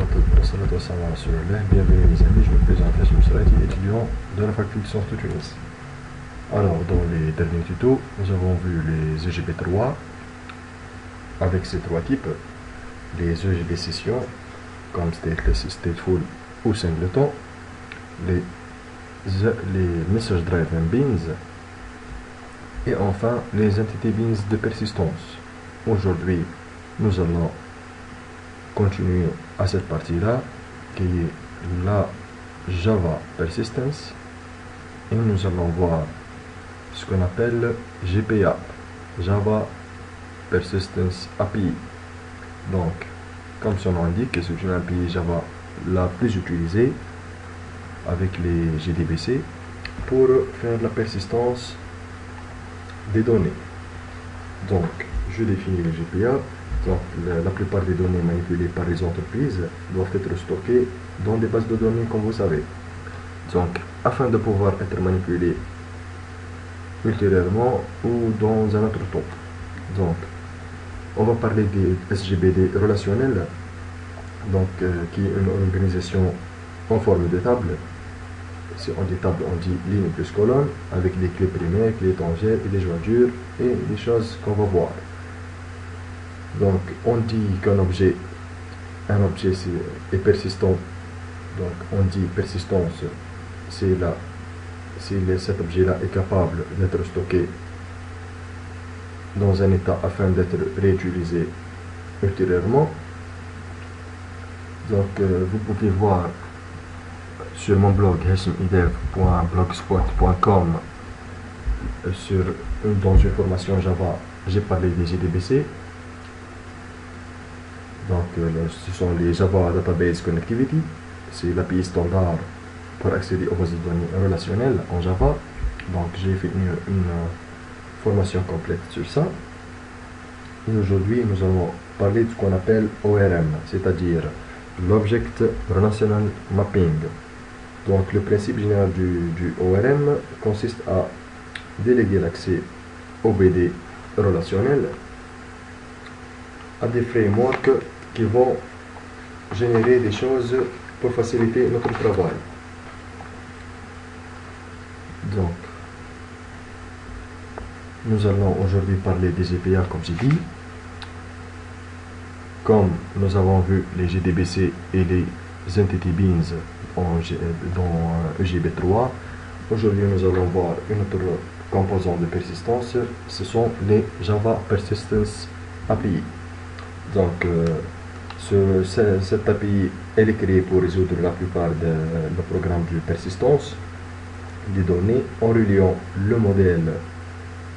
Bienvenue mes amis, je me présente Hachem Salati, étudiant de la faculté de sciences de Tunis. Alors, dans les derniers tutos, nous avons vu les EGB3 avec ces trois types, les EGB sessions comme stateless, stateful ou singleton, les message driven beans et enfin les entity beans de persistance. Aujourd'hui, nous allons continuer à cette partie-là qui est la Java Persistence et nous allons voir ce qu'on appelle JPA, Java Persistence API. Donc, comme son nom indique, c'est une API Java la plus utilisée avec les JDBC pour faire la persistance des données. Donc, je définis le JPA. Donc, la plupart des données manipulées par les entreprises doivent être stockées dans des bases de données, comme vous savez. Donc, afin de pouvoir être manipulées ultérieurement ou dans un autre temps. Donc, on va parler des SGBD relationnels, donc qui est une organisation en forme de table. Si on dit table, on dit ligne plus colonne, avec des clés primaires, clés étrangères et des jointures et des choses qu'on va voir. Donc, on dit qu'un objet, est persistant. Donc, on dit persistance, c'est là, si cet objet-là est capable d'être stocké dans un état afin d'être réutilisé ultérieurement. Donc, vous pouvez voir sur mon blog hashimidev.blogspot.com dans une formation Java, j'ai parlé des JDBC. Donc, ce sont les Java Database Connectivity, c'est l'API standard pour accéder aux bases de données relationnelles en Java. Donc, j'ai fait une formation complète sur ça. Et aujourd'hui, nous allons parler de ce qu'on appelle ORM, c'est-à-dire l'Object Relational Mapping. Donc, le principe général du ORM consiste à déléguer l'accès au BD relationnel à des frameworks qui vont générer des choses pour faciliter notre travail. Donc, nous allons aujourd'hui parler des GPA comme j'ai dit. Comme nous avons vu les JDBC et les Entity Beans dans EGB3, aujourd'hui nous allons voir une autre composante de persistance, ce sont les Java Persistence API. Donc, cette API elle est créée pour résoudre la plupart des programmes de persistance des données en reliant le modèle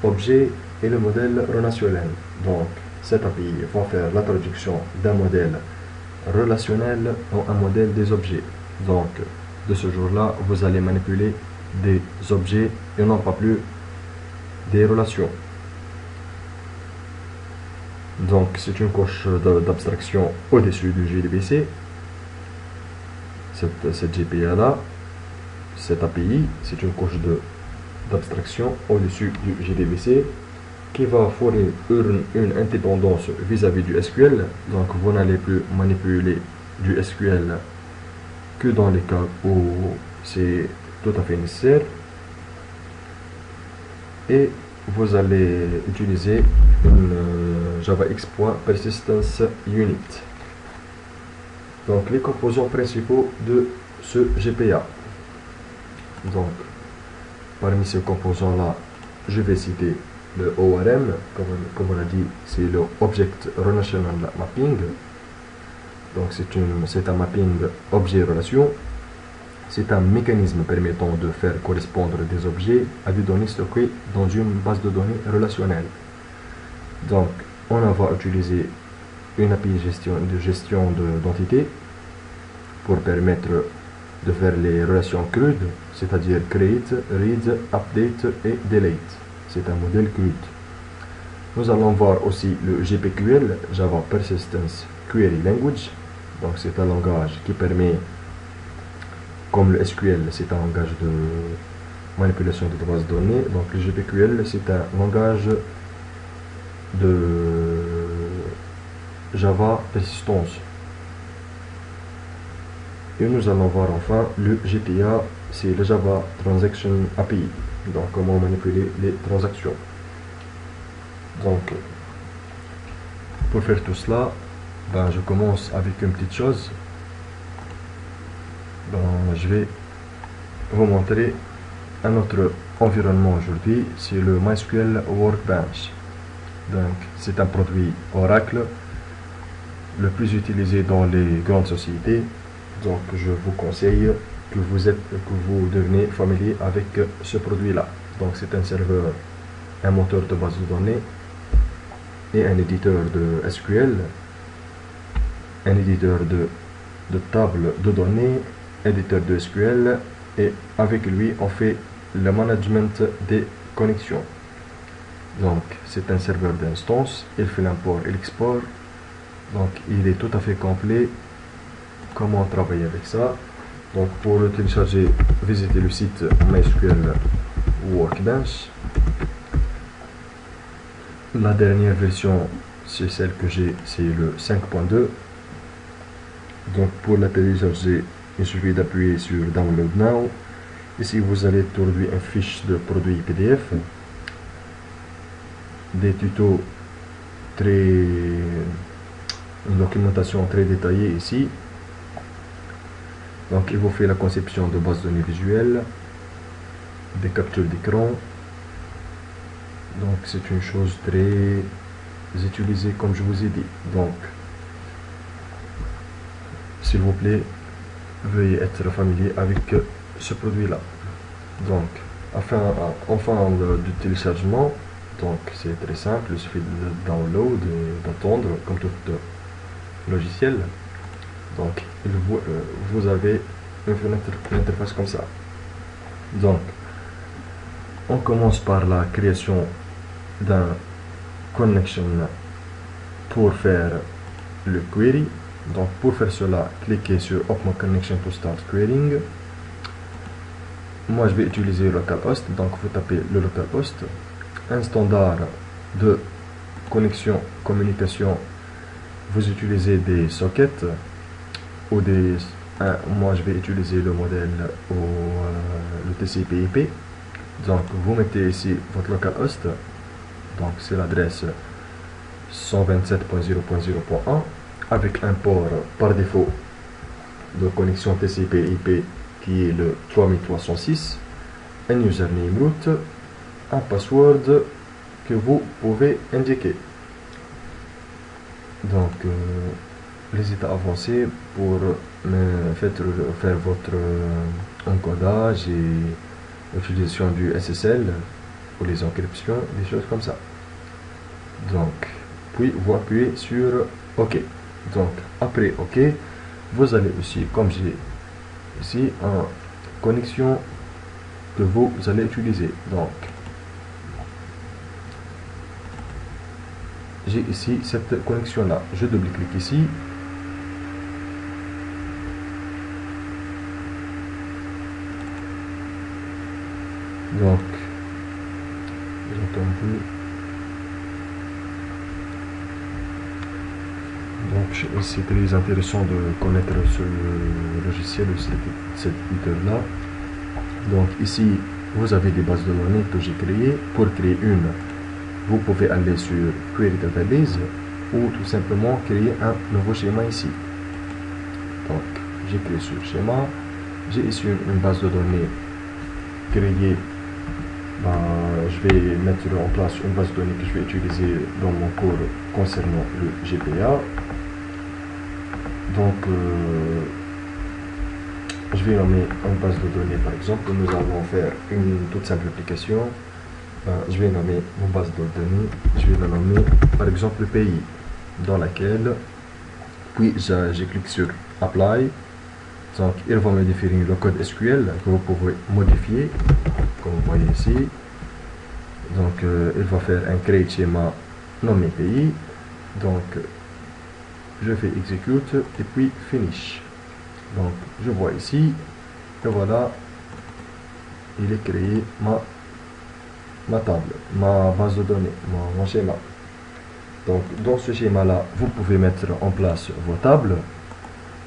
objet et le modèle relationnel. Donc, cette API va faire la traduction d'un modèle relationnel en un modèle des objets. Donc, de ce jour-là, vous allez manipuler des objets et non pas plus des relations. Donc, c'est une couche d'abstraction au-dessus du JDBC. Cette GPA-là, cette API, c'est une couche d'abstraction au-dessus du JDBC qui va fournir une indépendance vis-à-vis du SQL. Donc, vous n'allez plus manipuler du SQL que dans les cas où c'est tout à fait nécessaire. Et vous allez utiliser une JavaX.Persistence Unit. Donc, les composants principaux de ce GPA. Donc, parmi ces composants-là, je vais citer le ORM, comme on a dit, c'est le Object Relational Mapping. Donc, c'est un mapping objet-relation. C'est un mécanisme permettant de faire correspondre des objets à des données stockées dans une base de données relationnelle. Donc, on va utiliser une API de gestion d'entités pour permettre de faire les relations CRUD, c'est-à-dire create, read, update et delete. C'est un modèle CRUD. Nous allons voir aussi le GPQL, Java Persistence Query Language. Donc, c'est un langage qui permet, comme le SQL, c'est un langage de manipulation de bases de données. Donc, le GPQL, c'est un langage de Java Persistance. Et nous allons voir enfin le JTA, c'est le Java Transaction API. Donc comment manipuler les transactions. Donc pour faire tout cela, ben, je commence avec une petite chose. Ben, je vais vous montrer un autre environnement aujourd'hui, c'est le MySQL Workbench. Donc c'est un produit Oracle, le plus utilisé dans les grandes sociétés. Donc je vous conseille que vous devenez familier avec ce produit là. Donc c'est un serveur, un moteur de base de données et un éditeur de SQL, un éditeur de table de données, éditeur de SQL, et avec lui on fait le management des connexions. Donc c'est un serveur d'instance, il fait l'import et l'export, donc il est tout à fait complet. Comment travailler avec ça? Donc pour le télécharger, visitez le site MySQL Workbench. La dernière version, c'est celle que j'ai, c'est le 5.2. donc pour la télécharger, il suffit d'appuyer sur Download Now. Ici vous allez trouver une fiche de produit PDF, des tutos une documentation très détaillée ici. Donc il vous fait la conception de base de données visuelles, des captures d'écran. Donc c'est une chose très utilisée comme je vous ai dit. Donc s'il vous plaît, veuillez être familier avec ce produit là. Donc enfin du téléchargement, donc c'est très simple, il suffit de download et d'attendre comme tout logiciel. Donc vous avez une interface comme ça. Donc on commence par la création d'un connection pour faire le query. Donc pour faire cela, cliquez sur Open Connection to start querying. Moi je vais utiliser localhost, donc vous tapez le localhost. Un standard de connexion, communication, vous utilisez des sockets ou moi je vais utiliser le modèle le TCP/IP. Donc vous mettez ici votre localhost, donc c'est l'adresse 127.0.0.1 avec un port par défaut de connexion TCP/IP qui est le 3306, un username root, un password que vous pouvez indiquer. Donc les états avancés pour faire votre encodage et l'utilisation du SSL pour les encryptions, des choses comme ça. Donc puis vous appuyez sur OK. Donc après OK, vous allez aussi, comme j'ai ici, une connexion que vous allez utiliser. Donc j'ai ici cette connexion là, je double-clique ici. Donc j'ai entendu. Donc c'est très intéressant de connaître ce logiciel, cet éditeur là. Donc ici vous avez des bases de données que j'ai créées. Pour créer une, vous pouvez aller sur Query Database ou tout simplement créer un nouveau schéma ici. Donc j'ai créé ce schéma, j'ai ici une base de données créée. Je vais mettre en place une base de données que je vais utiliser dans mon cours concernant le GPA. Donc je vais nommer une base de données, par exemple. Nous allons faire une toute simple application. Je vais nommer mon base de données, je vais la nommer par exemple le pays dans laquelle, puis je clique sur Apply. Donc il va me définir le code SQL que vous pouvez modifier comme vous voyez ici. Donc il va faire un create schéma nommé pays. Donc je fais execute et puis finish. Donc je vois ici et voilà, il est créé ma table, ma base de données, mon schéma. Donc dans ce schéma là, vous pouvez mettre en place vos tables.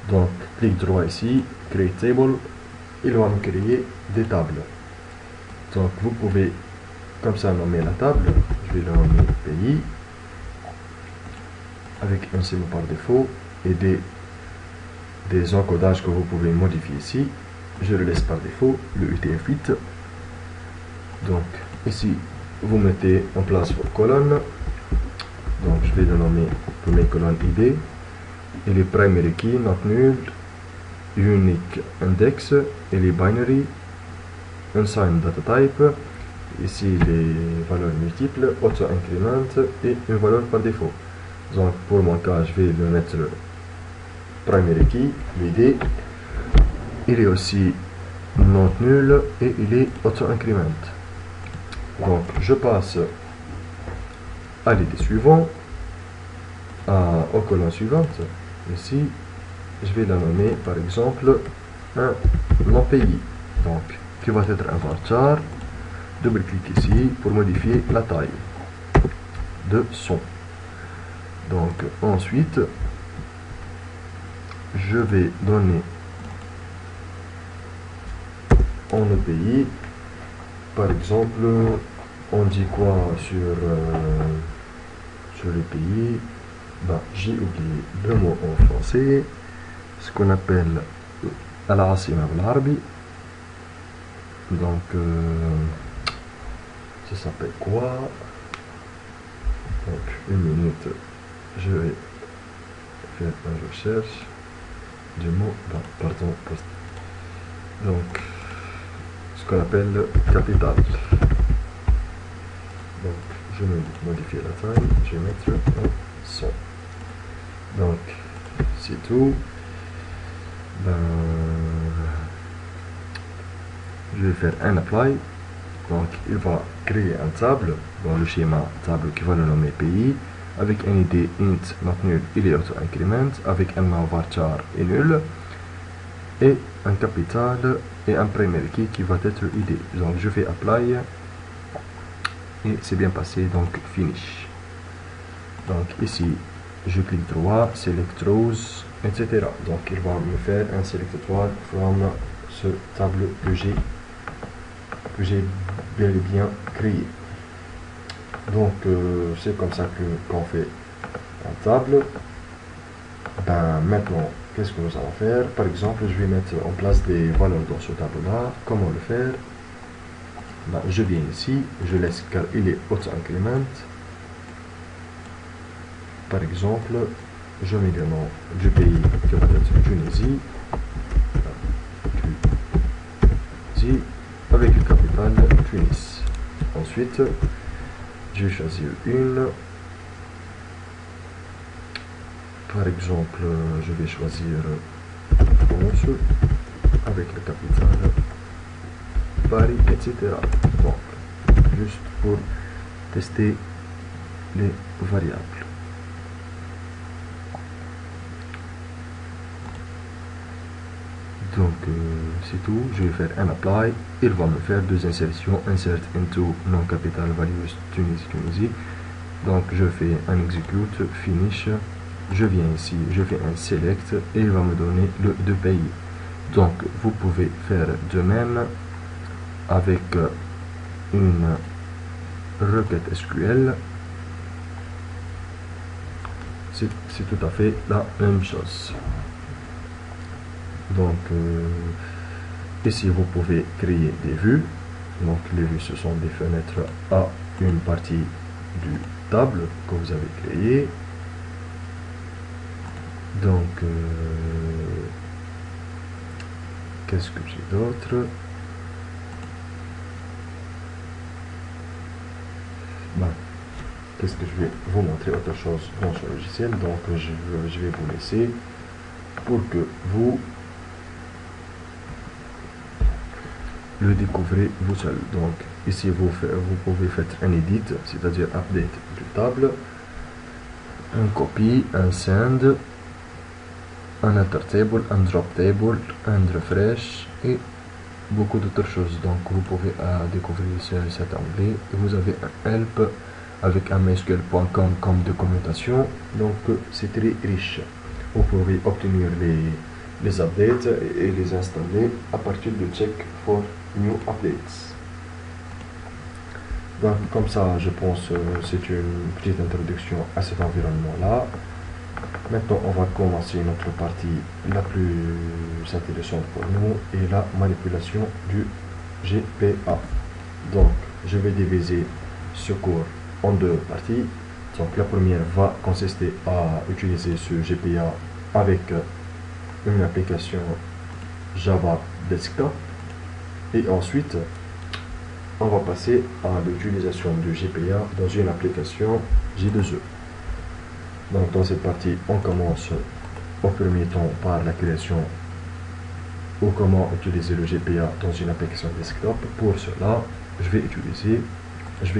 Donc clic droit ici, Create Table, il va me créer des tables. Donc vous pouvez comme ça nommer la table, je vais le nommer pays, avec un symbole par défaut, et des encodages que vous pouvez modifier ici. Je le laisse par défaut, le UTF-8. Donc ici, vous mettez en place vos colonnes. Donc je vais le nommer premier colonne ID, et les primary key, not null, unique index, et les binary, unsigned data type, ici les valeurs multiples, auto increment et une valeur par défaut. Donc pour mon cas, je vais le mettre primary key, l'id, il est aussi not nul et il est auto increment. Donc je passe à l'idée suivante, aux colonnes suivantes. Ici, je vais la nommer par exemple un nom pays, donc qui va être un varchar. Double-clic ici pour modifier la taille de son. Donc ensuite, je vais donner en pays, par exemple, on dit quoi sur les pays? Ben, j'ai oublié le mot en français, ce qu'on appelle Al-Asima al-Arabi. Donc ça s'appelle quoi? Donc une minute, je vais faire une recherche du mot, ben, pardon, donc ce qu'on appelle capital. Donc je vais modifier la taille, je vais mettre un 100. Donc c'est tout. Ben, je vais faire un apply. Donc il va créer un table dans le schéma table qui va le nommer pays, avec un id int not nul, il est auto increment, avec un nom varchar et nul, et un capital et un primary key qui va être id. Donc je fais apply et c'est bien passé, donc finish. Donc ici je clique droit, select rows, etc. Donc il va me faire un select étoile from ce table que j'ai bel et bien créé. Donc c'est comme ça qu'on fait une table. Ben, maintenant, qu'est-ce que nous allons faire? Par exemple, je vais mettre en place des valeurs dans ce tableau-là. Comment le faire? Ben, je viens ici, je laisse car il est auto increment. Par exemple, je mets le nom du pays qui va être Tunisie. Tunisie, avec le capital Tunis. Ensuite, je vais choisir une. Par exemple, je vais choisir France avec le capital Paris, etc. Donc, juste pour tester les variables. Donc c'est tout, je vais faire un apply, il va me faire deux insertions, insert into non-capital values Tunisie. Donc je fais un execute, finish, je viens ici, je fais un select et il va me donner le deux pays. Donc vous pouvez faire de même avec une requête SQL, c'est tout à fait la même chose. Donc ici vous pouvez créer des vues. Donc les vues, ce sont des fenêtres à une partie du table que vous avez créé. Donc qu'est-ce que j'ai d'autre? Ben, qu'est-ce que je vais vous montrer autre chose dans ce logiciel? Donc je vais vous laisser pour que vous le découvrez vous seul. Donc ici vous pouvez faire un edit, c'est-à-dire update du table, un copy, un send, un enter table, un drop table, un refresh et beaucoup d'autres choses. Donc vous pouvez découvrir cet onglet. Vous avez un help avec un mysql.com comme documentation. Donc c'est très riche. Vous pouvez obtenir les updates et les installer à partir de check for new updates. Donc comme ça, je pense c'est une petite introduction à cet environnement-là. Maintenant, on va commencer notre partie la plus intéressante pour nous et la manipulation du GPA. Donc, je vais diviser ce cours en deux parties. Donc, la première va consister à utiliser ce GPA avec une application Java Desktop et ensuite on va passer à l'utilisation du GPA dans une application J2E. Donc dans cette partie, on commence au premier temps par la création ou comment utiliser le GPA dans une application desktop. Pour cela, je vais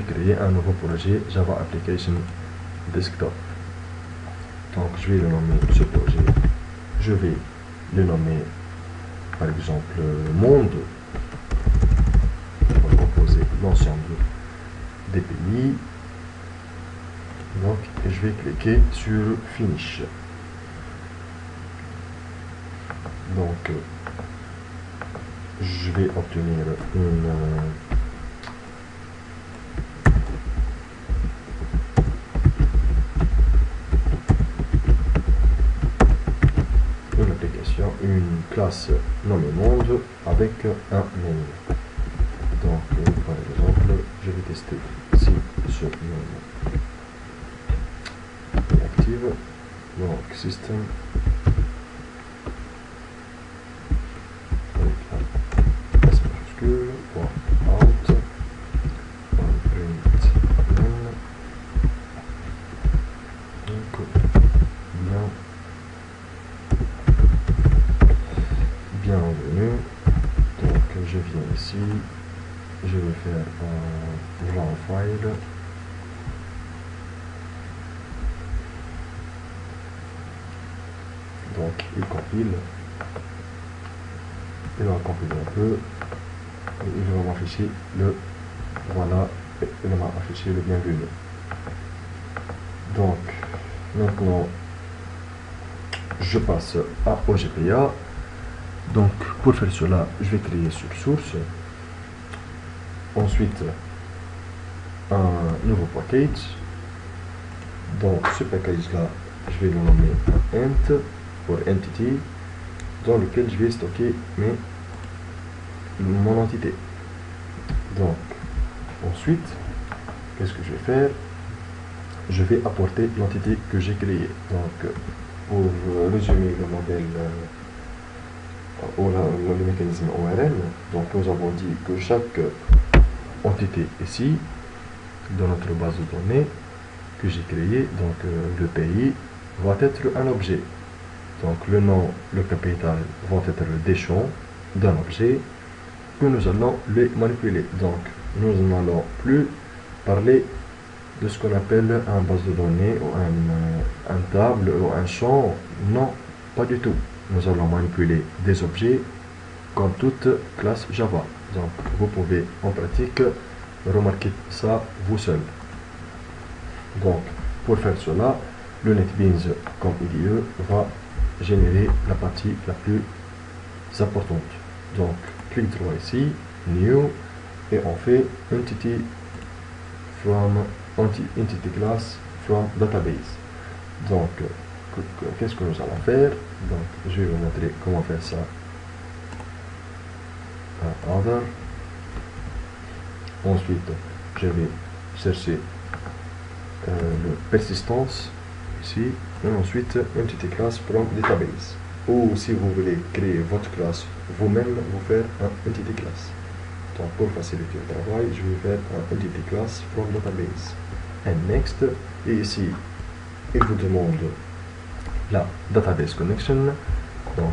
créer un nouveau projet Java Application Desktop. Donc je vais le nommer ce projet. Je vais le nommer par exemple monde. On va composer l'ensemble des pays. Donc je vais cliquer sur Finish. Donc je vais obtenir une application, une classe nommée monde avec un nom. Donc par exemple, je vais tester si ce nom est active. Donc system avec un S majuscule, out, print none. Donc bienvenue. Donc je viens ici, je vais faire un raw file. Donc il compile, il va compiler un peu, et il va m'afficher le voilà, et il m'a affiché le bienvenu. Donc maintenant je passe au GPA. Donc pour faire cela, je vais créer sur source, ensuite un nouveau package. Donc ce package là, je vais le nommer int pour entity, dans lequel je vais stocker mon entité. Donc ensuite, qu'est-ce que je vais faire? Je vais apporter l'entité que j'ai créée. Donc pour résumer le modèle ou le mécanisme ORM, donc nous avons dit que chaque entité ici dans notre base de données que j'ai créée, donc le pays va être un objet. Donc le nom, le capital vont être des champs d'un objet que nous allons les manipuler. Donc nous n'allons plus parler de ce qu'on appelle un base de données ou un table ou un champ. Non, pas du tout. Nous allons manipuler des objets comme toute classe Java. Donc vous pouvez en pratique remarquer ça vous seul. Donc pour faire cela, le NetBeans comme IDE va générer la partie la plus importante. Donc clic droit ici, new, et on fait entity class from database. Donc qu'est-ce que nous allons faire? Donc je vais vous montrer comment faire ça. Other. Ensuite je vais chercher le persistance ici, et ensuite entity class from database. Ou si vous voulez créer votre classe vous-même, vous faire un entity class. Donc pour faciliter le travail, je vais faire un entity class from database. And next, et ici il vous demande la database connection, donc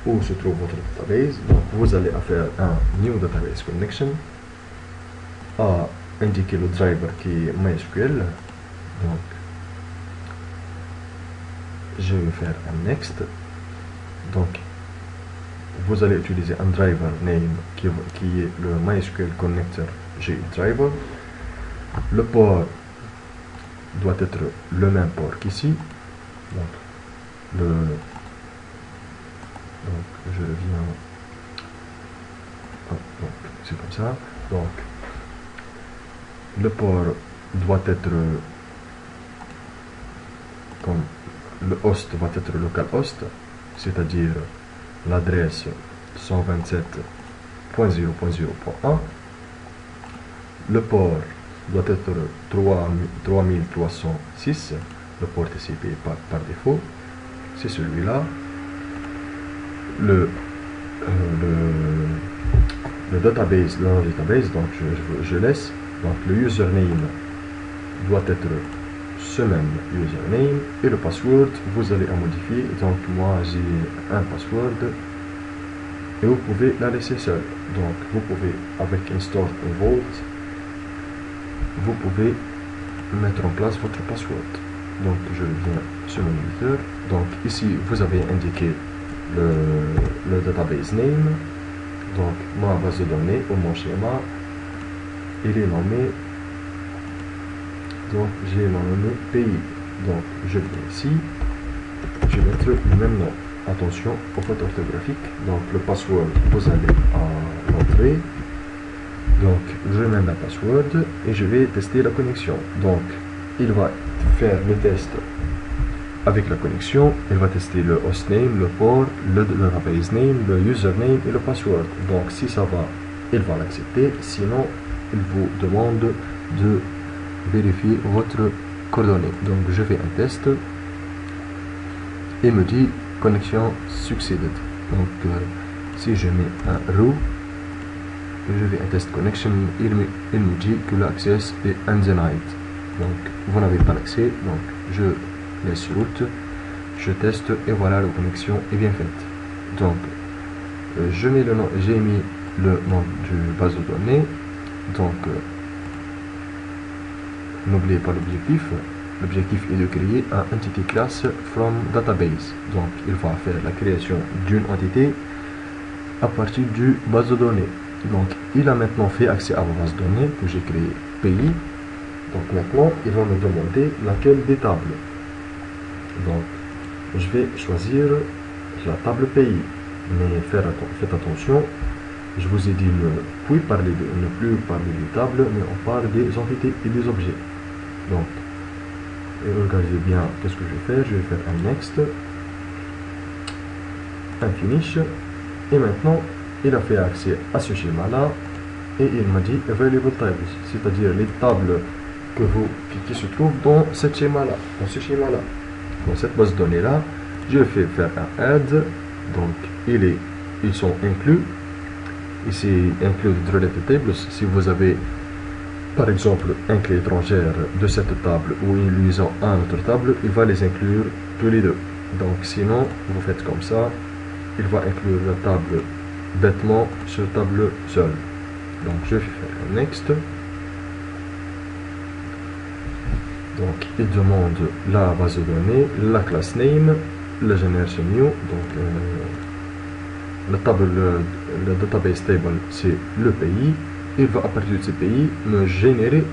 où se trouve votre database. Donc vous allez faire un new database connection, à indiquer le driver qui est MySQL. Donc je vais faire un next. Donc vous allez utiliser un driver name qui est le MySQL connector GDriver. Le port doit être le même port qu'ici. Donc Donc je viens, donc c'est comme ça. Donc le port doit être comme le host va être localhost, c'est-à-dire l'adresse 127.0.0.1. Le port doit être 3306, le port TCP par défaut, c'est celui-là. Le database, donc je laisse, donc le username doit être ce même username, et le password vous allez à modifier. Donc moi j'ai un password et vous pouvez la laisser seule. Donc vous pouvez, avec install vault, vous pouvez mettre en place votre password. Donc je viens sur mon éditeur. Donc ici vous avez indiqué le database name. Donc ma base de données ou mon schéma, il est nommé, donc j'ai nommé pays. Donc je viens ici, je vais mettre le même nom. Attention aux fautes orthographiques. Donc le password, vous allez à l'entrée. Donc je mets ma password et je vais tester la connexion. Donc il va faire le test avec la connexion. Il va tester le hostname, le port, le database name, le username et le password. Donc si ça va, il va l'accepter. Sinon, il vous demande de vérifier votre coordonnée. Donc je fais un test et me dit connexion succeeded. Donc si je mets un row, je fais un test connection, il me dit que l'accès est undenied. Donc vous n'avez pas l'accès. Donc je laisse route, je teste et voilà, la connexion est bien faite. Donc je mets le nom, j'ai mis le nom du base de données. Donc n'oubliez pas l'objectif. L'objectif est de créer un entity class from database. Donc il va faire la création d'une entité à partir du base de données. Donc il a maintenant fait accès à ma base de données que j'ai créé pays. Donc maintenant il va me demander laquelle des tables. Donc je vais choisir la table pays. Mais faites attention, je vous ai dit ne plus parler des tables, mais on parle des entités et des objets. Donc et regardez bien qu'est-ce que je vais faire. Je vais faire un next, un finish, et maintenant il a fait accès à ce schéma là et il m'a dit available tables, c'est-à-dire les tables qui se trouvent dans ce schéma là, dans cette base de données là. Je vais faire un add. Donc ils sont inclus ici, inclus related tables. Si vous avez par exemple un clé étrangère de cette table ou une liaison à une autre table, il va les inclure tous les deux. Donc sinon vous faites comme ça, il va inclure la table bêtement sur table seule. Donc je vais faire un next. Donc il demande la base de données, la class name, la generation new. Donc la table, le database table, c'est le pays. Il va à partir de ce pays me générer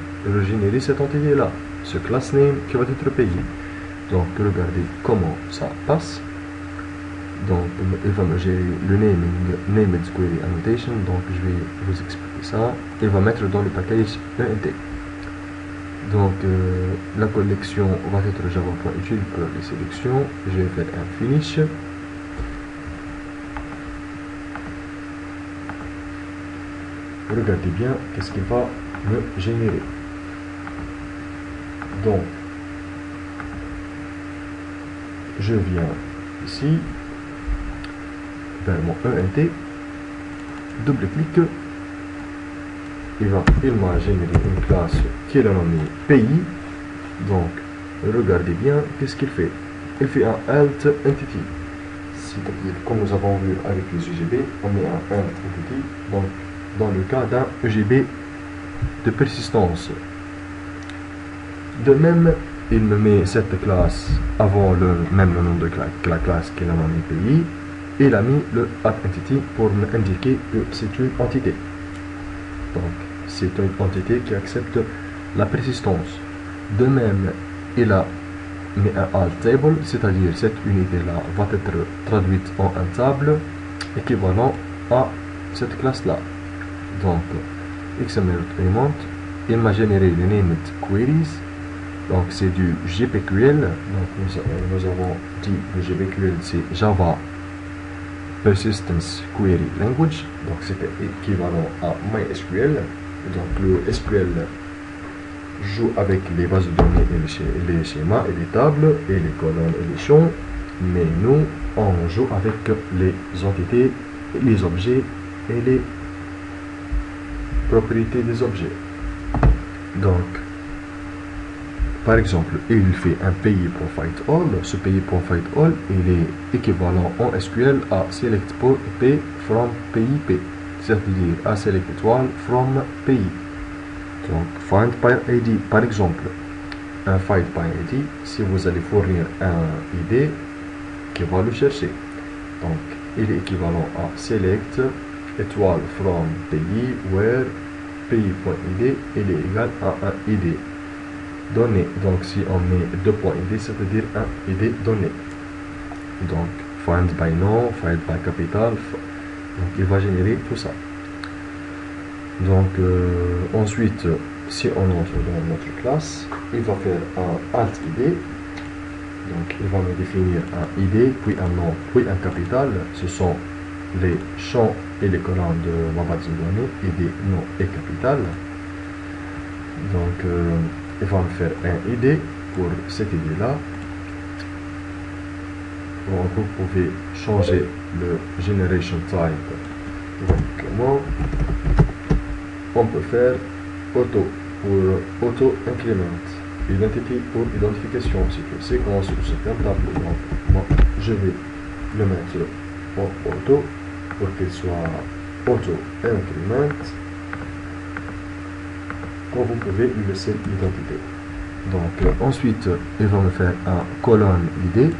cette entité là, ce class name qui va être pays. Donc regardez comment ça passe. Donc il va me gérer le naming, named query annotation. Donc je vais vous expliquer ça. Il va mettre dans le package ENT. Donc la collection va être java.util pour les sélections. Je vais faire un finish. Regardez bien qu'est-ce qu'il va me générer. Donc je viens ici vers mon ENT, double-clic, il m'a généré une classe qui est la nommée pays. Donc regardez bien qu'est-ce qu'il fait. Il fait un alt entity, c'est-à-dire comme nous avons vu avec les UGB, on met un alt entity. Donc dans le cas d'un EGB de persistance. De même, il me met cette classe avant le nom de la classe qui est la nommée pays. Et il a mis le add entity pour me indiquer que c'est une entité. Donc c'est une entité qui accepte la persistance. De même, il a met un alt table, c'est-à-dire cette unité-là va être traduite en un table équivalent à cette classe-là. Donc, XML Payment, il m'a généré le named queries, donc c'est du GPQL, donc nous avons dit le GPQL c'est Java Persistence Query Language, donc c'était équivalent à MySQL, donc le SQL joue avec les bases de données et les schémas et les tables et les colonnes et les champs, mais nous on joue avec les entités, les objets et les propriétés des objets. Donc par exemple, il fait un pays.findAll, ce pays.findAll il est équivalent en SQL à select p from pays, c'est-à-dire à select étoile from pays. Donc find by ID, par exemple, un find by ID, si vous allez fournir un ID qui va le chercher, donc il est équivalent à select étoile from pays where pays.id il est égal à un ID donné. Donc si on met 2.id, c'est-à-dire un ID donné. Donc find by nom, find by capital, donc il va générer tout ça. Donc ensuite, si on entre dans notre classe, il va faire un alt id, donc il va me définir un id, puis un nom, puis un capital. Ce sont les champs et les colonnes de ma base de données, id, nom et capital. Donc il va me faire un id pour cette id là. Donc vous pouvez changer le generation type. Donc comment on peut faire auto pour auto increment, identity pour identification, c'est que séquence ou certains tableaux. Donc moi je vais le mettre en auto pour qu'il soit auto increment. Quand vous pouvez lui laisser l'identité. Donc ensuite il va me faire un colonne id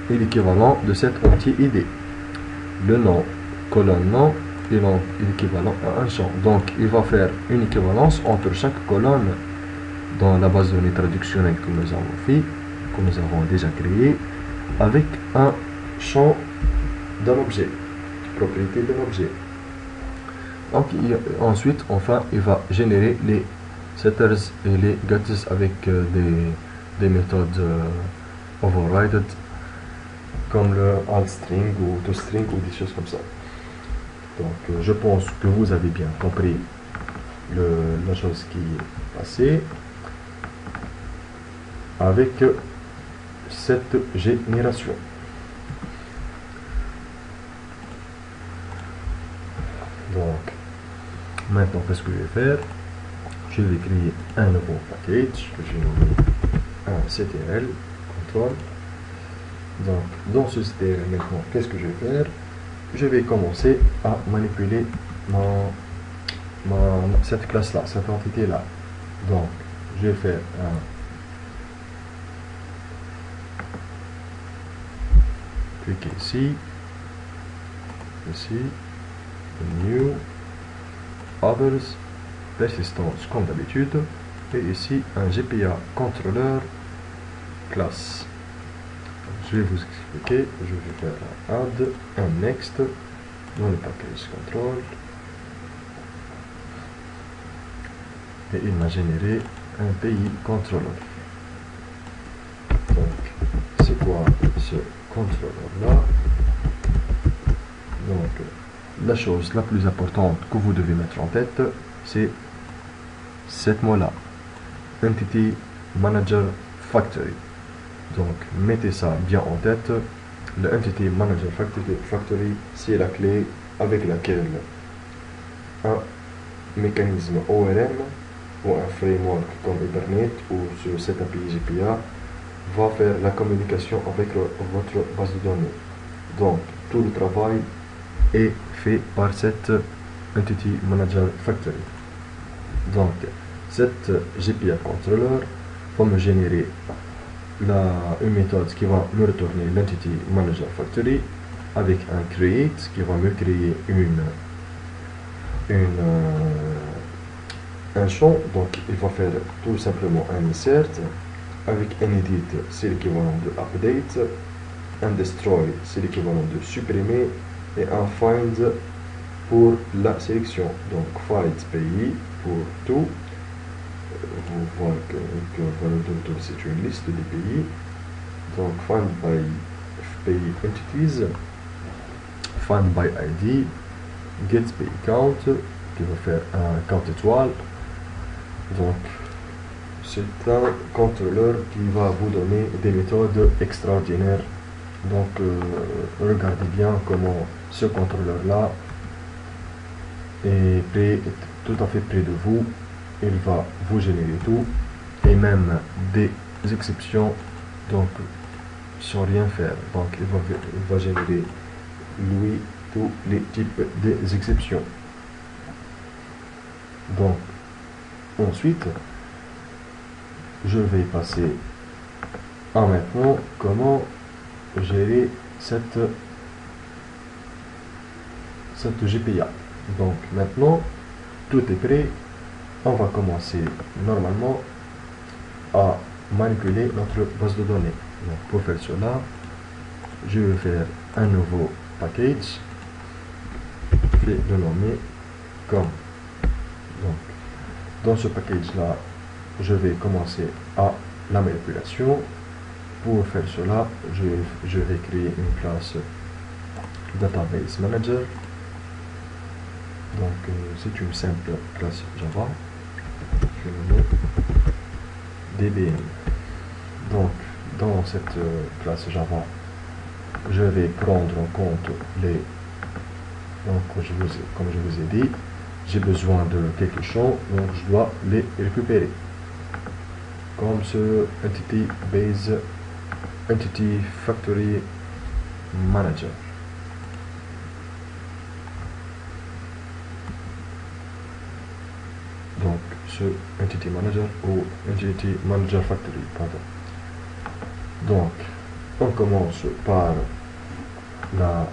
et l'équivalent de cet entier id. Le nom colonne nom est équivalent à un champ. Donc il va faire une équivalence entre chaque colonne dans la base de données traductionnelle que nous avons fait, que nous avons déjà créé, avec un champ d'un objet, propriété d'un objet. Donc ensuite, enfin, il va générer les setters et les getters avec des méthodes overrided comme le alt string ou toString ou des choses comme ça. Donc je pense que vous avez bien compris la chose qui est passée avec cette génération. Donc maintenant, qu'est-ce que je vais faire? Je vais créer un nouveau package que j'ai nommé un CTRL control. Donc dans ce CTRL maintenant, qu'est-ce que je vais faire? Je vais commencer à manipuler cette classe là, cette entité là. Donc je vais faire un cliquer ici, new others, persistance comme d'habitude, et ici un GPA controller classe. Je vais vous expliquer. Je vais faire un add, un next dans le package control, et il m'a généré un pays controller. Donc c'est quoi ce controller là? Donc la chose la plus importante que vous devez mettre en tête, c'est cette mot là, Entity Manager Factory. Donc mettez ça bien en tête. Le Entity Manager Factory, c'est la clé avec laquelle un mécanisme ORM ou un framework comme Hibernate ou sur cette API GPA va faire la communication avec votre base de données. Donc tout le travail est fait par cette Entity Manager Factory. Donc cette GPA Controller va me générer une méthode qui va me retourner l'Entity Manager Factory avec un create qui va me créer un champ. Donc il va faire tout simplement un insert avec un edit, c'est l'équivalent de update, un destroy, c'est l'équivalent de supprimer, et un find pour la sélection. Donc find pays pour tout. Vous voyez que valeur de tout, c'est une liste des pays. Donc find by pays entities, find by ID, get pays count, qui va faire un count étoile. Donc c'est un contrôleur qui va vous donner des méthodes extraordinaires. Donc regardez bien comment ce contrôleur là est tout à fait près de vous. Il va vous générer tout et même des exceptions, donc sans rien faire. Donc il va générer lui tous les types des exceptions. Donc ensuite je vais passer à maintenant comment gérer cette GPA. Donc maintenant tout est prêt. On va commencer normalement à manipuler notre base de données. Donc pour faire cela, je vais faire un nouveau package et le nommer comme. Donc dans ce package là, je vais commencer à la manipulation. Pour faire cela, je vais créer une classe database manager. Donc c'est une simple classe Java. Je le mets DBM. Donc dans cette classe Java, je vais prendre en compte les. Donc comme je vous ai dit, j'ai besoin de quelques champs, donc je dois les récupérer. Comme ce Entity Factory Manager. Donc ce Entity Manager ou Entity Manager Factory, pardon. Donc on commence par la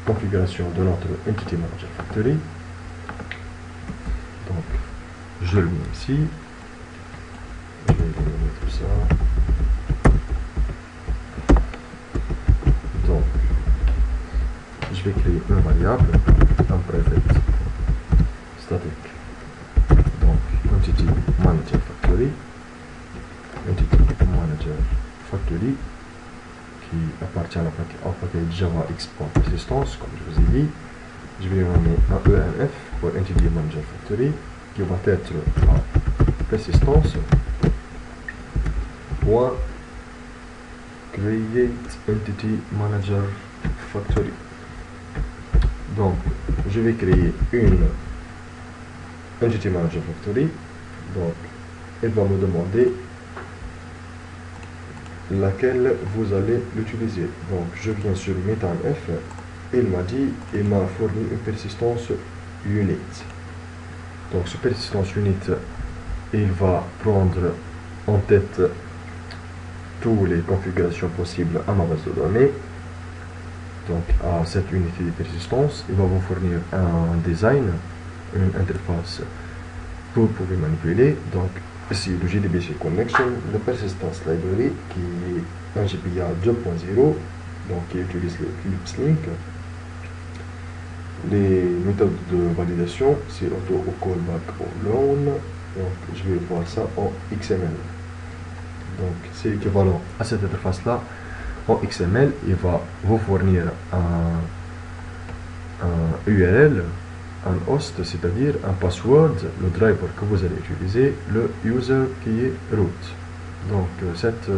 configuration de notre Entity Manager Factory. Donc je le mets ici. Je vais éliminer tout ça. Donc je vais créer une variable, un prefet statique. Entity Manager Factory, Entity Manager Factory qui appartient au package Java Export Persistence, comme je vous ai dit. Je vais nommer un EMF pour Entity Manager Factory qui va être la persistance point create Entity Manager Factory. Donc je vais créer une Entity Manager Factory. Donc il va me demander laquelle vous allez l'utiliser. Donc je viens sur MetaMF, il m'a fourni une persistance unit. Donc ce persistance unit, il va prendre en tête toutes les configurations possibles à ma base de données. Donc à cette unité de persistance, il va vous fournir un design, une interface que vous pouvez manipuler. Donc ici le JDBC Connection, le Persistence Library qui est un GPA 2.0, donc qui utilise l'Eclipse Link. Les méthodes de validation, c'est auto ou callback ou loan. Donc je vais voir ça en XML. Donc c'est équivalent à cette interface là en XML. Il va vous fournir un URL, un host, c'est-à-dire un password, le driver que vous allez utiliser, le user qui est root. Donc cette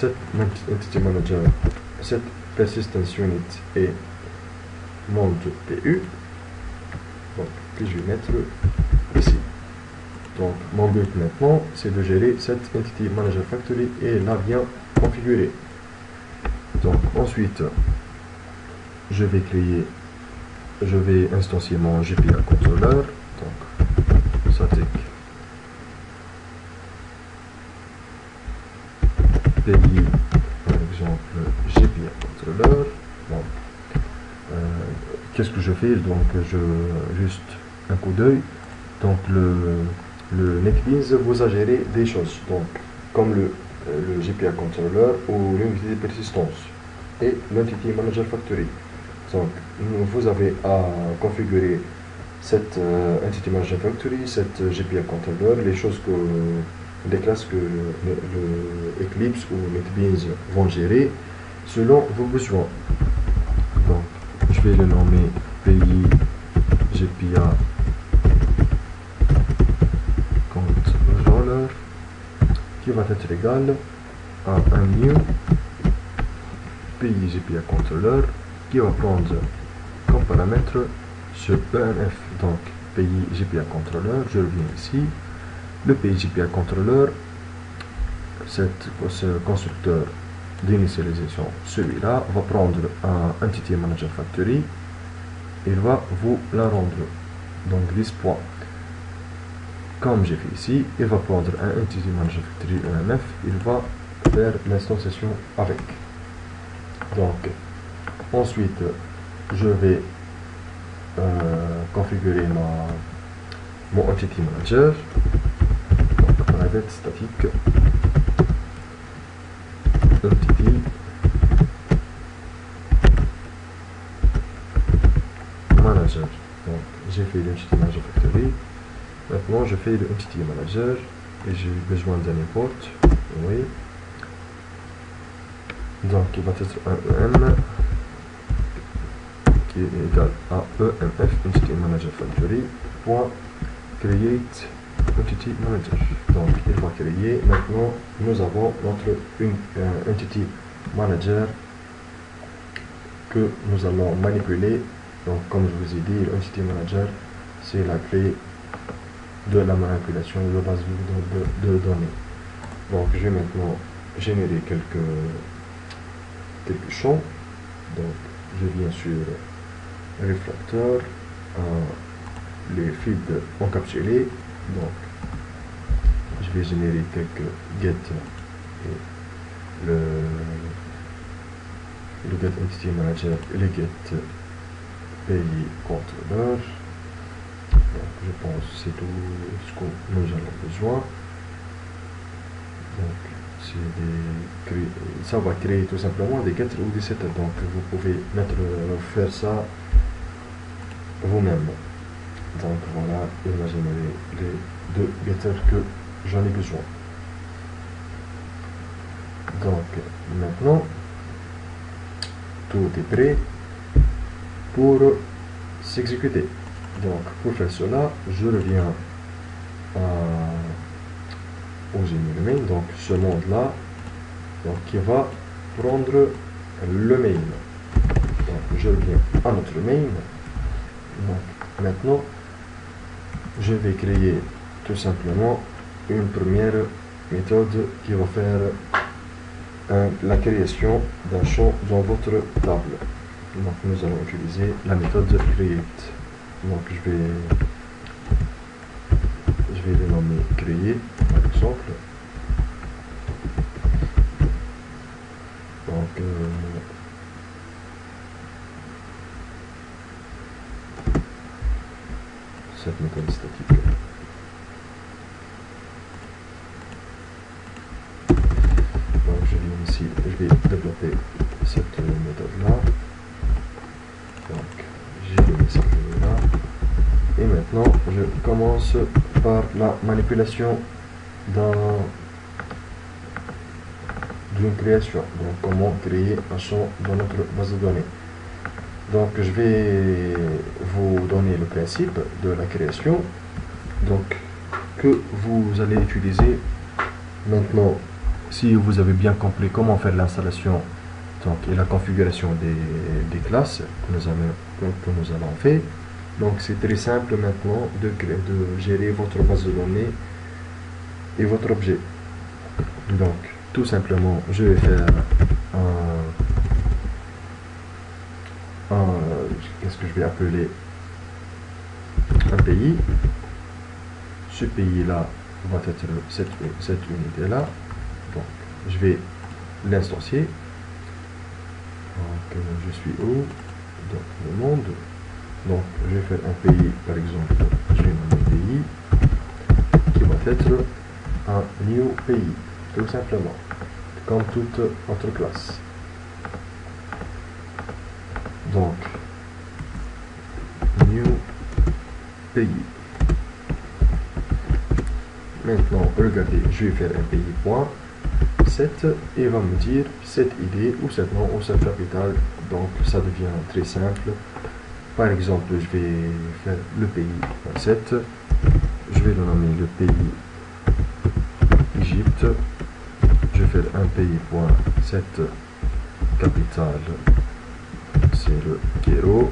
Entity Manager, cette Persistence Unit est mon PU, donc que je vais mettre ici. Donc mon but maintenant, c'est de gérer cette Entity Manager Factory et la bien configurer. Donc ensuite, je vais instancier mon GPA controller. Donc static pays, par exemple GPA controller. Donc qu'est-ce que je fais? Donc juste un coup d'œil. Donc le NetBeans vous a géré des choses. Donc comme le GPA controller ou l'unité de persistance et l'entity manager factory. Donc, vous avez à configurer cette entity manager factory, cette GPA controller, les classes que le Eclipse ou NetBeans vont gérer selon vos besoins. Donc, je vais le nommer pays GPA controller qui va être égal à un new pays GPA controller qui va prendre comme paramètre ce ENF. Donc, pays GPA controller, je reviens ici. Le pays GPA controller, ce constructeur d'initialisation, celui-là, va prendre un Entity Manager Factory. Il va vous la rendre. Donc, 10 points. Comme j'ai fait ici, il va prendre un Entity Manager Factory ENF. Il va faire l'instanciation avec. Donc, ensuite, je vais configurer mon Entity Manager. Donc, private statique Entity Manager. Donc, j'ai fait l'Entity Manager Factory. Maintenant, je fais le Entity Manager et j'ai besoin d'un import. Oui. Donc, il va être un EM qui est égal à EMF Entity Manager Factory .create Entity Manager. Donc, il va créer. Maintenant, nous avons notre Entity Manager que nous allons manipuler. Donc, comme je vous ai dit, l'Entity Manager, c'est la clé de la manipulation de base de données. Donc, je vais maintenant générer quelques champs. Donc, je viens sur réfracteur, les feeds encapsulés. Donc, je vais générer quelques get et le get entity manager et le get pays controller. Donc, je pense que c'est tout ce que nous avons besoin. Donc, ça va créer tout simplement des getters ou des setters. Donc, vous pouvez faire ça vous-même. Donc, voilà, il va générer les 2 getters que j'en ai besoin. Donc, maintenant, tout est prêt pour s'exécuter. Donc, pour faire cela, je reviens au GNU main, donc ce monde-là, qui va prendre le main. Donc, je reviens à notre main. Donc, maintenant, je vais créer tout simplement une première méthode qui va faire la création d'un champ dans votre table. Donc, nous allons utiliser la méthode create. Donc, je vais le nommer créer, par exemple. Donc, cette méthode statique. Donc, je viens ici, je vais développer cette méthode-là. Donc, j'ai mis cette méthode-là. Et maintenant, je commence par la manipulation d'une création. Donc, comment créer un champ dans notre base de données. Donc, je vais vous donner le principe de la création. Donc, que vous allez utiliser maintenant, si vous avez bien compris comment faire l'installation et la configuration des classes que nous allons faire. Donc, c'est très simple maintenant de gérer votre base de données et votre objet. Donc, tout simplement, je vais faire qu'est-ce que je vais appeler un pays. Ce pays-là va être cette unité-là. Donc, je vais l'instancier. Donc, je suis où? Donc, le monde. Donc, je vais faire un pays, par exemple, je vais nommer pays, qui va être un new pays. tout simplement, comme toute autre classe. Donc, new pays. Maintenant, regardez, je vais faire un pays point 7 et il va me dire cette idée ou cette nom ou cette capitale. Donc, ça devient très simple. Par exemple, je vais faire le pays point 7. Je vais le nommer le pays Égypte. Je vais faire un pays point 7 capitale. C'est le Cairo.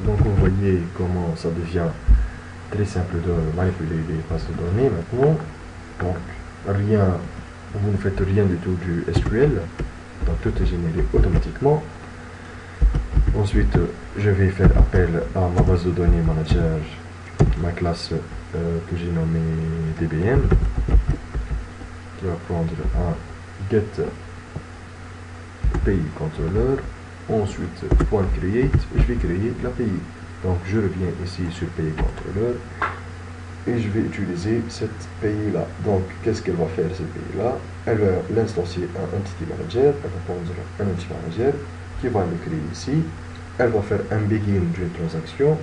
Donc vous voyez comment ça devient très simple de manipuler les bases de données maintenant. Donc rien, vous ne faites rien du tout du SQL. Donc tout est généré automatiquement. Ensuite, je vais faire appel à ma base de données manager, ma classe que j'ai nommée DBM, qui va prendre un get pays controller. Ensuite, point create, je vais créer l'API. Donc, je reviens ici sur pays controller et je vais utiliser cette pays-là. Donc, qu'est-ce qu'elle va faire, cette pays-là? Elle va l'instancier un entity manager, elle va prendre un entity manager qui va le créer ici. Elle va faire un begin d'une transaction.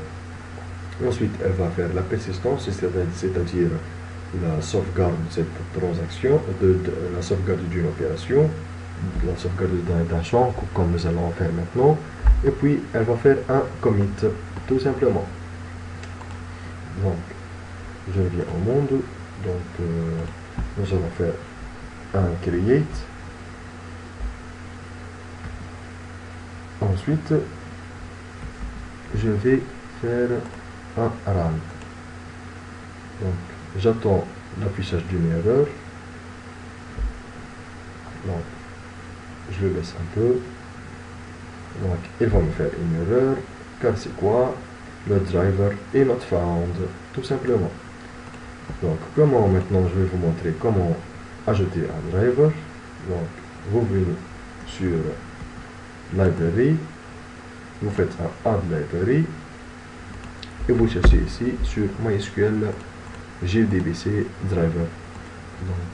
Ensuite, elle va faire la persistance, c'est-à-dire la sauvegarde de cette transaction, la sauvegarde d'une opération, la sauvegarde d'un champ, comme nous allons faire maintenant. Et puis, elle va faire un commit, tout simplement. Donc, je reviens au monde. Donc, nous allons faire un create. Ensuite, je vais faire un run. Donc, j'attends l'affichage d'une erreur. Donc, je le baisse un peu. Donc, il va me faire une erreur, car c'est quoi? Le driver est not found, tout simplement. Donc, comment maintenant, je vais vous montrer comment ajouter un driver. Donc, vous venez sur Library, vous faites un Add Library, et vous cherchez ici sur MySQL JDBC Driver. Donc,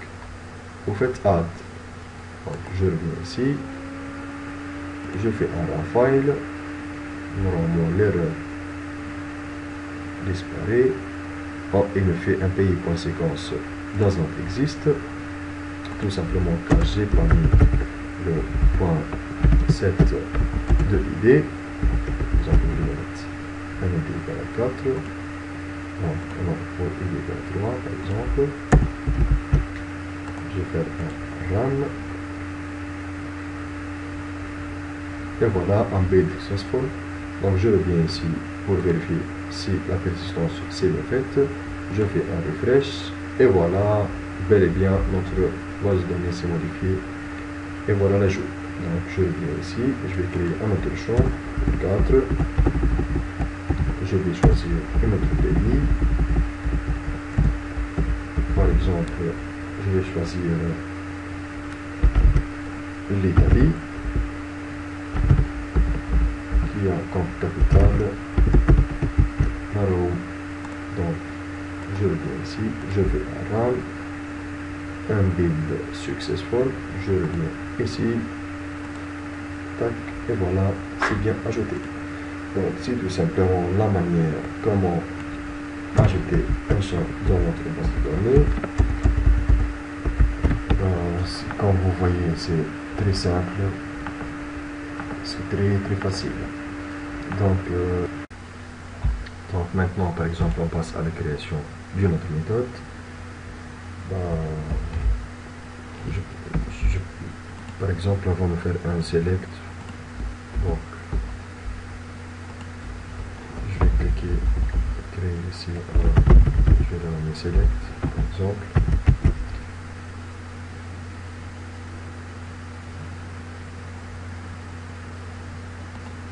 vous faites Add. Donc, je reviens ici, je fais un raw file, normalement l'erreur disparaît. Oh, il me fait un pays.séquence does not exist, tout simplement car j'ai pas mis le point 7 de ID. Nous allons mettre un ID égale à 4, donc on va pour ID égale à 3 par exemple. Je vais faire un run. Et voilà, un build successful. Donc je reviens ici pour vérifier si la persistance s'est bien faite. Je fais un refresh. Et voilà, bel et bien, notre base de données s'est modifiée. Et voilà l'ajout. Donc je reviens ici. Je vais créer un autre champ, 4. Je vais choisir un autre pays. Par exemple, je vais choisir l'Italie, qui a comme capitale Rome. Donc, je reviens ici, je fais un run, un build successful, je reviens ici, tac, et voilà, c'est bien ajouté. Donc, c'est tout simplement la manière comment ajouter un champ dans notre base de données. Comme vous voyez, c'est très simple, c'est très facile. Donc maintenant, par exemple, on passe à la création d'une autre méthode. Par exemple, on va me faire un select. Donc, je vais cliquer, créer ici, je vais le nommer select, par exemple.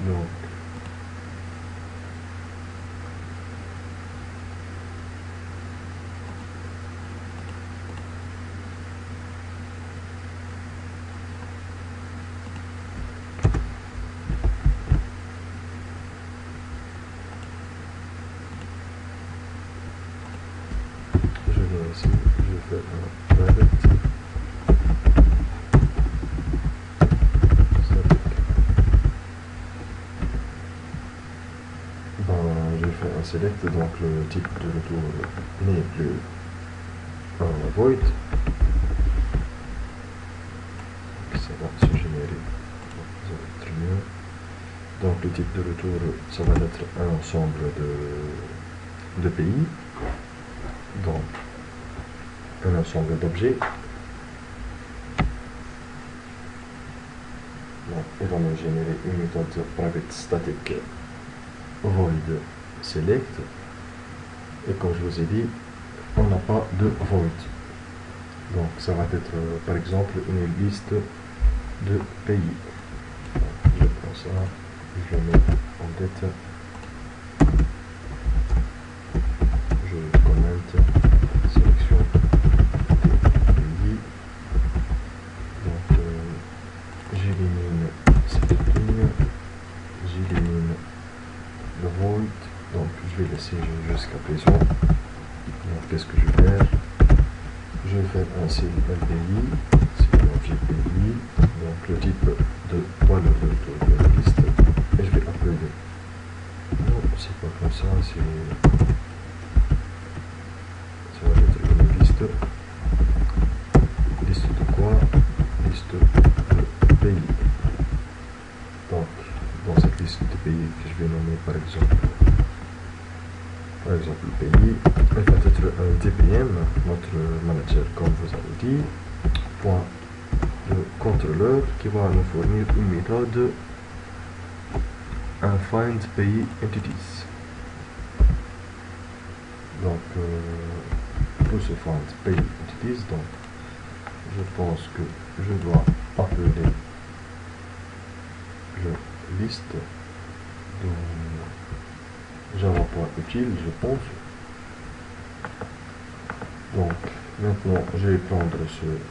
Donc, select, donc le type de retour n'est plus un void. Ça va se générer, ça va être mieux. Donc le type de retour, ça va être un ensemble de pays, donc un ensemble d'objets. Donc il va me générer une méthode private static void select, et comme je vous ai dit, on n'a pas de void. Donc ça va être par exemple une liste de pays. Donc, je prends ça, je le mets en tête, je commente sélection des pays. Donc j'élimine cette ligne, j'élimine le void, donc je vais laisser jusqu'à présent. Donc qu'est-ce que je vais faire? Je vais faire un style LPI, c'est l'objet pays, donc le type de valeur de retour de la liste, et je vais appeler. Non, c'est pas comme ça, ça va être une liste. Liste de quoi? Liste de pays. Donc, dans cette liste de pays que je vais nommer par exemple le pays, elle va être un DPM, notre manager comme vous avez dit, point de contrôleur qui va nous fournir une méthode un find pays entities. Donc pour ce find pays entities, donc je pense que je dois appeler le liste de Java.util, je pense. Donc maintenant je vais prendre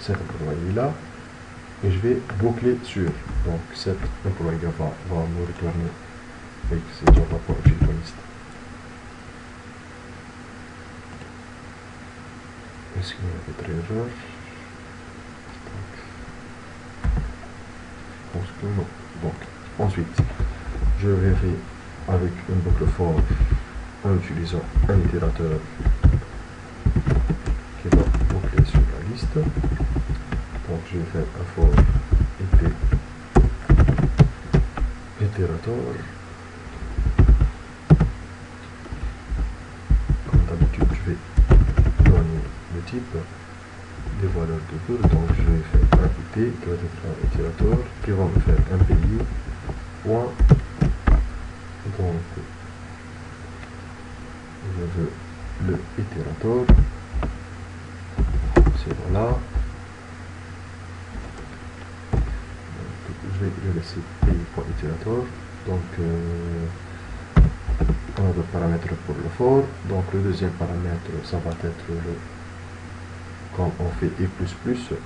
cet employé là et je vais boucler sur. Donc cet employé va me retourner avec ce Java.util liste. Est-ce qu'il y a d'autres erreurs? Je pense que non. Donc ensuite je vérifie avec une boucle for en utilisant un itérateur qui va boucler sur la liste. Donc je vais faire un for itérateur. Comme d'habitude, je vais donner le type des valeurs de tour. Donc je vais faire un it qui va être un itérateur qui va me faire un pays point. Donc je veux le itérateur, c'est voilà. Donc, je vais le laisser pays.itérateur. Donc on a deux paramètres pour le for. Donc le deuxième paramètre, ça va être le, quand on fait i++,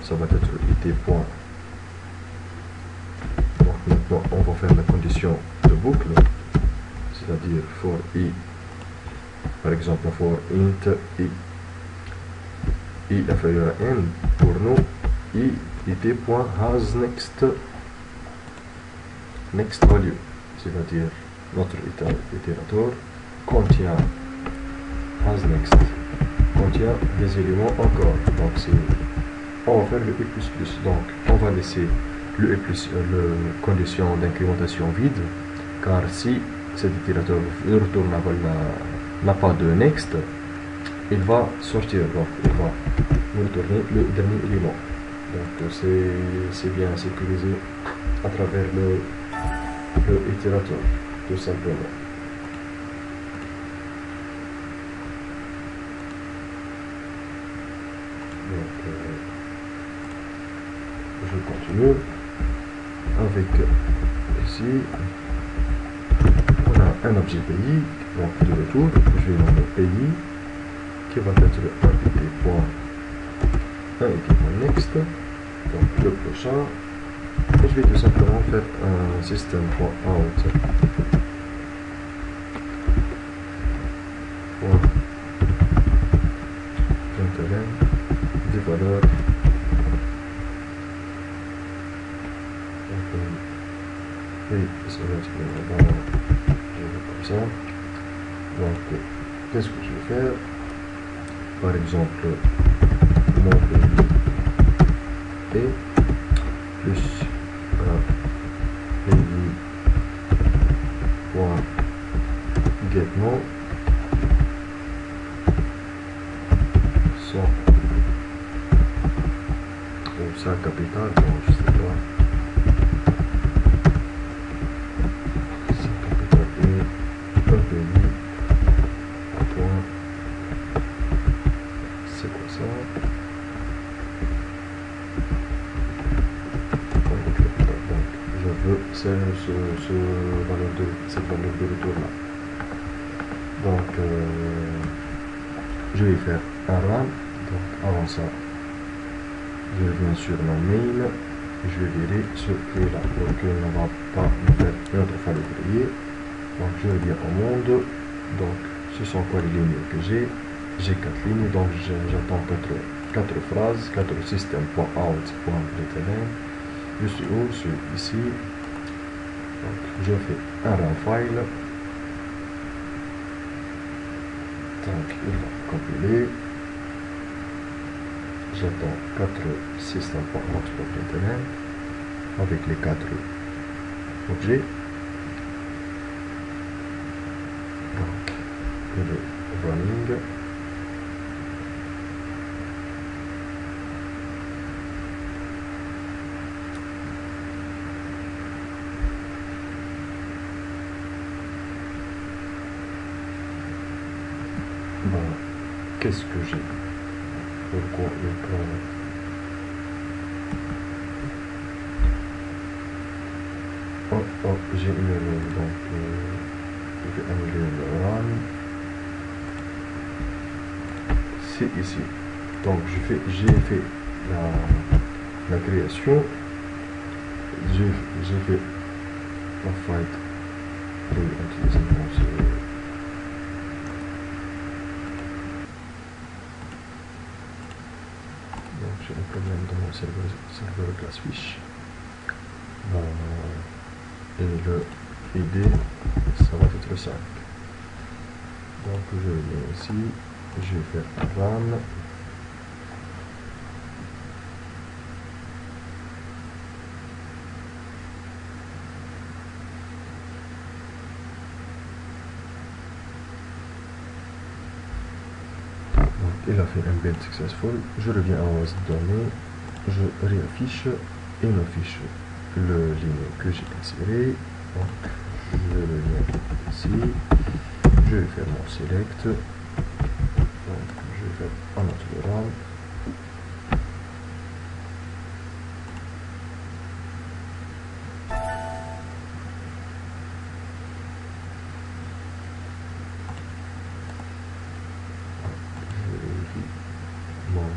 ça va être it. Donc maintenant on va faire la condition de boucle, c'est-à-dire for i, par exemple for int i inférieur à n, pour nous i it.has next value, c'est-à-dire notre itérateur contient has next, contient des éléments encore. Donc on va faire le i++, donc on va laisser le condition d'incrémentation vide, car si cet itérateur retourne n'a pas de next, il va sortir, donc il va nous retourner le dernier élément. Donc c'est bien sécurisé à travers le itérateur, tout simplement. Donc je continue avec ici. On a un objet pays, donc de retour, je vais nommer pays, qui va être un it.next, donc le prochain, et je vais tout simplement faire un system.out des valeurs. Oui, c'est comme ça. Donc, qu'est-ce que je vais faire? Par exemple, mon pays est plus un pays point getNow ou sa capitale, bon, je sais pas. Sa capitale est un pays point. C'est quoi ça? Donc, je veux cette valeur de retour là. Donc, je vais faire un RAM. Donc, avant ça, je viens sur ma mail. Je vais virer ce qui est là. Donc, il ne va pas me faire une autre fois le courrier. Donc, je reviens au monde. Donc, ce sont quoi les lignes que j'ai? J'ai 4 lignes, donc j'attends 4 phrases, 4 système.out.println. Je suis où? Je suis ici. Donc, je fais un RAM file. Donc, il va compiler. J'attends 4 système.out.println avec les 4 objets. Donc, le running. Bon, qu'est-ce que j'ai? Pourquoi il prend? Oh, j'ai une erreur, donc je vais annuler le run. C'est ici. Donc j'ai fait la création. J'ai fait la fight pour utiliser j'ai un problème dans mon serveur Glassfish. Et le ID, ça va être 5. Donc je viens ici, je vais faire un RAM. Il a fait un build successful. Je reviens en base de données, je réaffiche et m'affiche le ligne que j'ai inséré. Donc je reviens ici, je vais faire mon select. Donc je vais faire un autre RAM.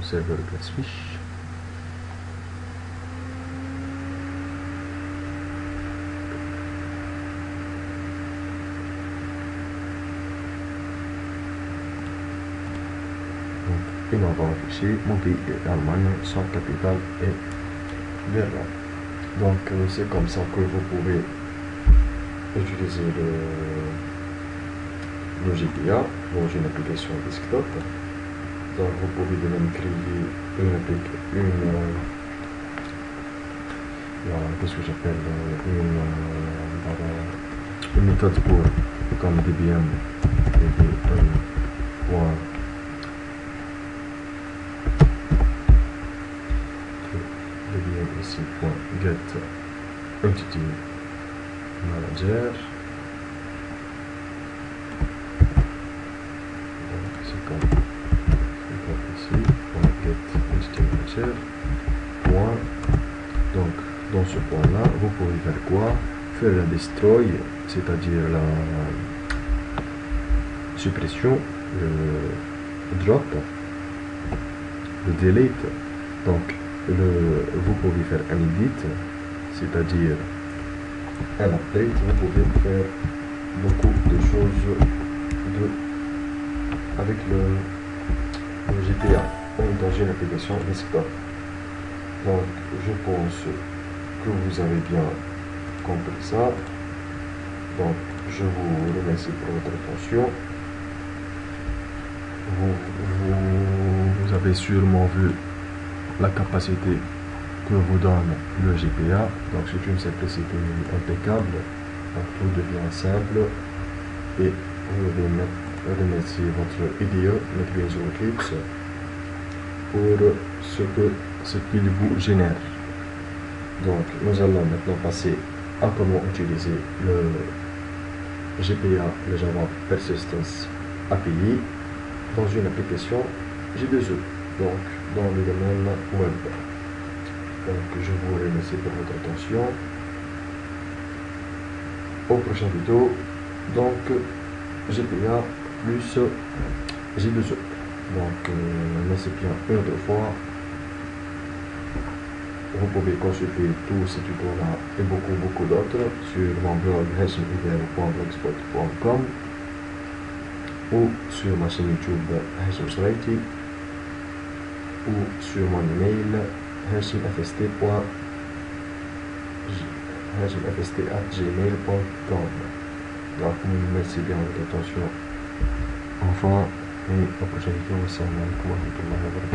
Serveur Glassfish. Donc, il va afficher mon pays est Allemagne, son capitale est Berlin. Donc c'est comme ça que vous pouvez utiliser le GPA dans une application desktop. Donc vous pouvez de même créer qu'est-ce que j'appelle une méthode pour comme DBM DBM ici .get entity manager. Donc c'est comme ici, get entity manager. Donc dans ce point là vous pouvez faire quoi? Faire la destroy, c'est-à-dire la suppression, le drop, le delete. Donc vous pouvez faire un edit, c'est-à-dire un update. Vous pouvez faire beaucoup de choses avec le GPA dans une application desktop. Donc je pense que vous avez bien compris ça. Donc je vous remercie pour votre attention. Vous avez sûrement vu la capacité que vous donne le GPA. Donc c'est une simplicité impeccable. Donc tout devient simple et vous remercier votre IDE, Netbeans Eclipse, pour ce qu'il vous génère. Donc nous allons maintenant passer à comment utiliser le GPA, le Java Persistence API, dans une application J2E, donc dans le domaine web. Donc je vous remercie pour votre attention. Au prochain vidéo, donc GPA plus J2E. Donc merci bien une autre fois. Vous pouvez consulter tous ces tutos-là et beaucoup d'autres sur mon blog hashimidel.blogspot.com ou sur ma chaîne YouTube Hashim Sraiti ou sur mon email hashimfst@gmail.com. Donc merci bien de votre attention. Enfin, et au prochain vidéo. Assalamu alaikum wa rahmatullahi wa barakatuh.